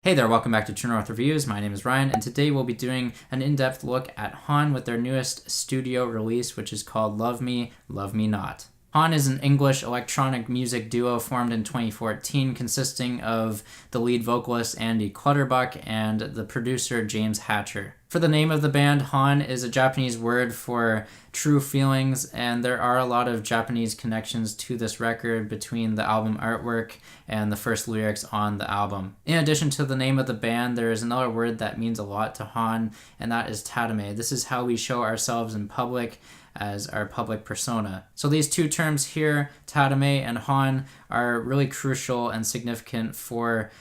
Hey there, welcome back to True North Reviews. My name is Ryan, and today we'll be doing an in-depth look at Honne with their newest studio release, which is called Love Me, Love Me Not. Honne is an English electronic music duo formed in 2014, consisting of the lead vocalist Andy Clutterbuck and the producer James Hatcher. For the name of the band, Honne is a Japanese word for true feelings, and there are a lot of Japanese connections to this record between the album artwork and the first lyrics on the album. In addition to the name of the band, there is another word that means a lot to Honne, and that is tatame. This is how we show ourselves in public as our public persona. So these two terms here, tatame and Honne, are really crucial and significant for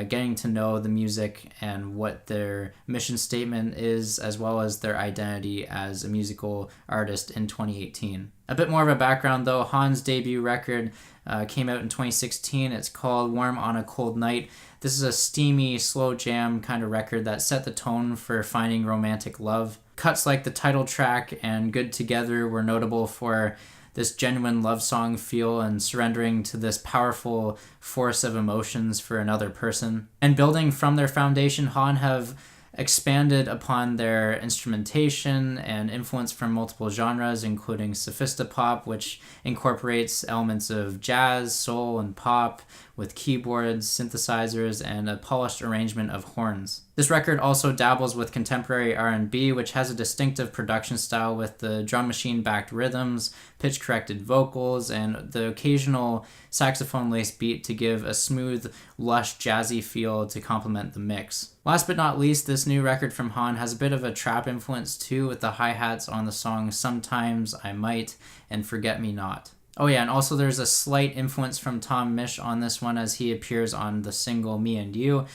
getting to know the music and what their mission statement is, as well as their identity as a musical artist in 2018. A bit more of a background though, Honne's debut record came out in 2016. It's called Warm on a Cold Night. This is a steamy, slow jam kind of record that set the tone for finding romantic love. Cuts like the title track and Good Together were notable for this genuine love song feel and surrendering to this powerful force of emotions for another person. And building from their foundation, Honne have expanded upon their instrumentation and influence from multiple genres, including sophisti-pop, which incorporates elements of jazz, soul, and pop with keyboards, synthesizers, and a polished arrangement of horns. This record also dabbles with contemporary R&B, which has a distinctive production style with the drum machine-backed rhythms, pitch-corrected vocals, and the occasional saxophone-laced beat to give a smooth, lush, jazzy feel to complement the mix. Last but not least, this new record from Honne has a bit of a trap influence too, with the hi-hats on the songs Sometimes I Might and Forget Me Not. Oh yeah, and also there's a slight influence from Tom Misch on this one as he appears on the single Me and You.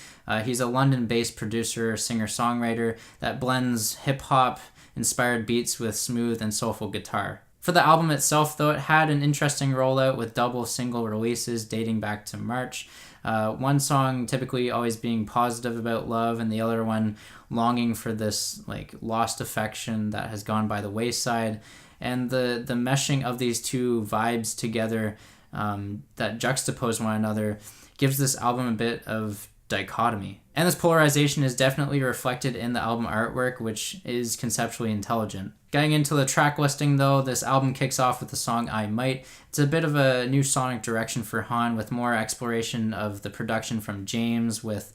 He's a London-based producer, singer-songwriter that blends hip-hop inspired beats with smooth and soulful guitar. For the album itself though, it had an interesting rollout with double single releases dating back to March. One song typically always being positive about love, and the other one longing for this lost affection that has gone by the wayside. And the meshing of these two vibes together that juxtapose one another gives this album a bit of dichotomy. And this polarization is definitely reflected in the album artwork, which is conceptually intelligent. Getting into the track listing though, this album kicks off with the song I Might. It's a bit of a new sonic direction for Honne, with more exploration of the production from James, with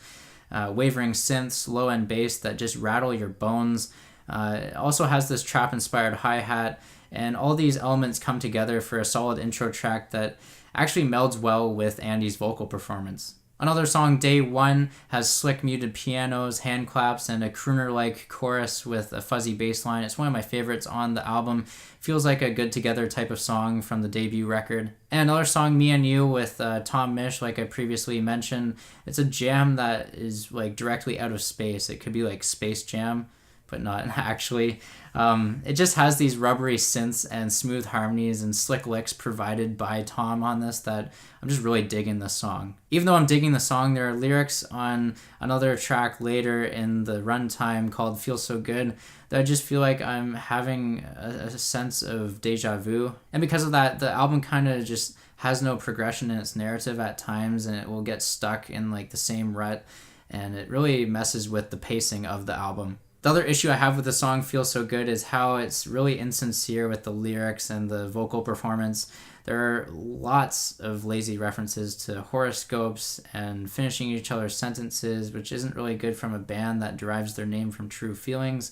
wavering synths, low-end bass that just rattle your bones. It also has this trap-inspired hi-hat, and all these elements come together for a solid intro track that actually melds well with Andy's vocal performance. Another song, Day One, has slick muted pianos, hand claps, and a crooner-like chorus with a fuzzy bass line. It's one of my favorites on the album. Feels like a good together type of song from the debut record. And another song, Me and You, with Tom Misch, like I previously mentioned. It's a jam that is directly out of space. It could be like Space Jam, but not actually. It just has these rubbery synths and smooth harmonies and slick licks provided by Tom on this that I'm just really digging this song. Even though I'm digging the song, there are lyrics on another track later in the runtime called Feel So Good that I just feel like I'm having a sense of deja vu. And because of that, the album kind of just has no progression in its narrative at times, and it will get stuck in the same rut, and it really messes with the pacing of the album. The other issue I have with the song Feel So Good is how it's really insincere with the lyrics and the vocal performance. There are lots of lazy references to horoscopes and finishing each other's sentences, which isn't really good from a band that derives their name from true feelings.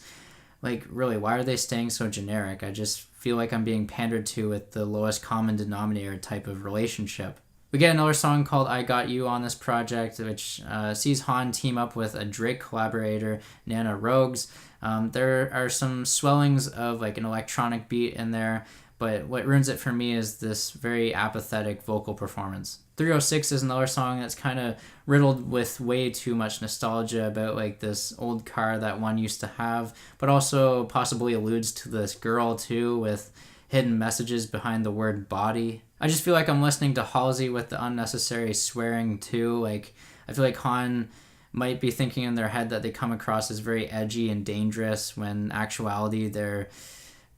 Really, why are they staying so generic? I just feel like I'm being pandered to with the lowest common denominator type of relationship. We get another song called I Got You on this project, which sees Honne team up with a Drake collaborator, Nana Rogues. There are some swellings of an electronic beat in there, but what ruins it for me is this very apathetic vocal performance. 306 is another song that's kind of riddled with way too much nostalgia about this old car that one used to have, but also possibly alludes to this girl too, with hidden messages behind the word body. I just feel like I'm listening to Halsey with the unnecessary swearing too. I feel like Honne might be thinking in their head that they come across as very edgy and dangerous when in actuality they're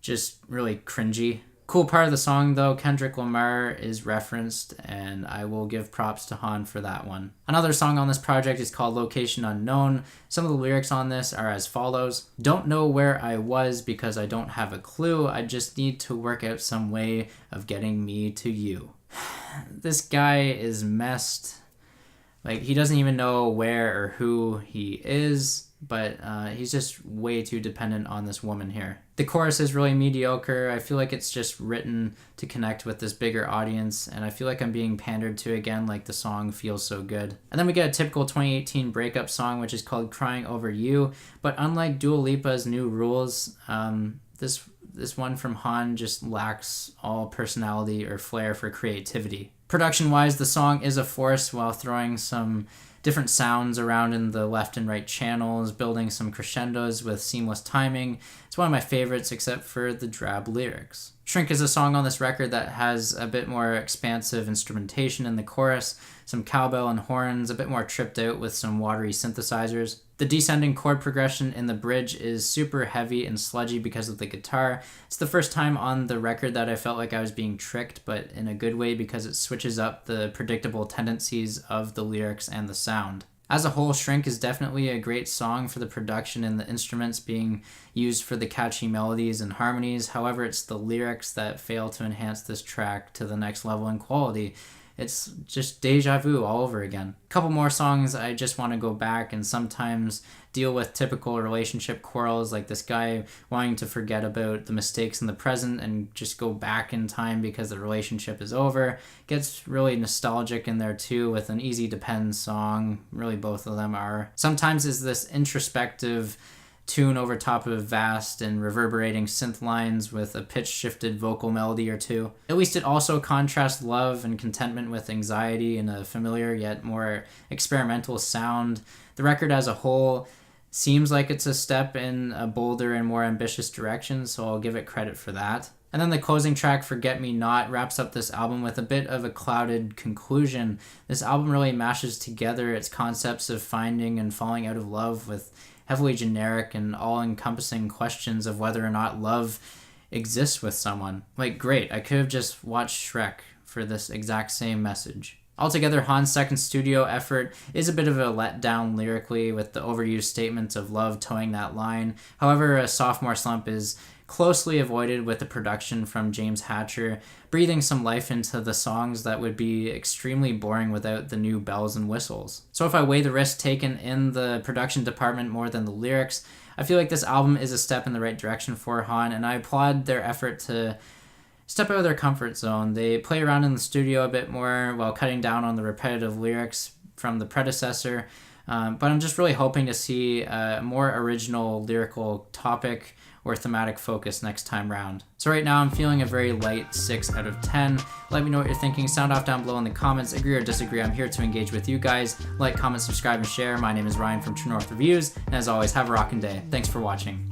just really cringy. Cool part of the song though, Kendrick Lamar is referenced, and I will give props to Honne for that one. Another song on this project is called Location Unknown. Some of the lyrics on this are as follows. Don't know where I was because I don't have a clue. I just need to work out some way of getting me to you. This guy is messed. Like, he doesn't even know where or who he is, but he's just way too dependent on this woman here. The chorus is really mediocre. I feel like it's just written to connect with this bigger audience, and I feel like I'm being pandered to again, like the song feels so good. And then we get a typical 2018 breakup song, which is called Crying Over You, but unlike Dua Lipa's New Rules, this one from Honne just lacks all personality or flair for creativity. Production-wise, the song is a force while throwing some different sounds around in the left and right channels, building some crescendos with seamless timing. It's one of my favorites except for the drab lyrics. Shrink is a song on this record that has a bit more expansive instrumentation in the chorus, some cowbell and horns, a bit more tripped out with some watery synthesizers. The descending chord progression in the bridge is super heavy and sludgy because of the guitar. It's the first time on the record that I felt like I was being tricked, but in a good way because it switches up the predictable tendencies of the lyrics and the sound. As a whole, Shrink is definitely a great song for the production and the instruments being used for the catchy melodies and harmonies. However, it's the lyrics that fail to enhance this track to the next level in quality. It's just deja vu all over again. A couple more songs I just want to go back and sometimes deal with typical relationship quarrels, like this guy wanting to forget about the mistakes in the present and just go back in time because the relationship is over. Gets really nostalgic in there too with an Easy Depends song. Really both of them are. Sometimes is this introspective tune over top of vast and reverberating synth lines with a pitch-shifted vocal melody or two. At least it also contrasts love and contentment with anxiety in a familiar yet more experimental sound. The record as a whole seems like it's a step in a bolder and more ambitious direction, so I'll give it credit for that. And then the closing track, Forget Me Not, wraps up this album with a bit of a clouded conclusion. This album really mashes together its concepts of finding and falling out of love with heavily generic and all-encompassing questions of whether or not love exists with someone. Like, great, I could have just watched Shrek for this exact same message. Altogether, Honne's second studio effort is a bit of a letdown lyrically, with the overused statements of love towing that line. However, a sophomore slump is closely avoided with the production from James Hatcher, breathing some life into the songs that would be extremely boring without the new bells and whistles. So if I weigh the risk taken in the production department more than the lyrics, I feel like this album is a step in the right direction for Honne, and I applaud their effort to step out of their comfort zone. They play around in the studio a bit more while cutting down on the repetitive lyrics from the predecessor, but I'm just really hoping to see a more original lyrical topic or thematic focus next time round. So right now I'm feeling a very light 6 out of 10. Let me know what you're thinking. Sound off down below in the comments. Agree or disagree. I'm here to engage with you guys. Like, comment, subscribe, and share. My name is Ryan from True North Reviews, and as always, have a rockin' day. Thanks for watching.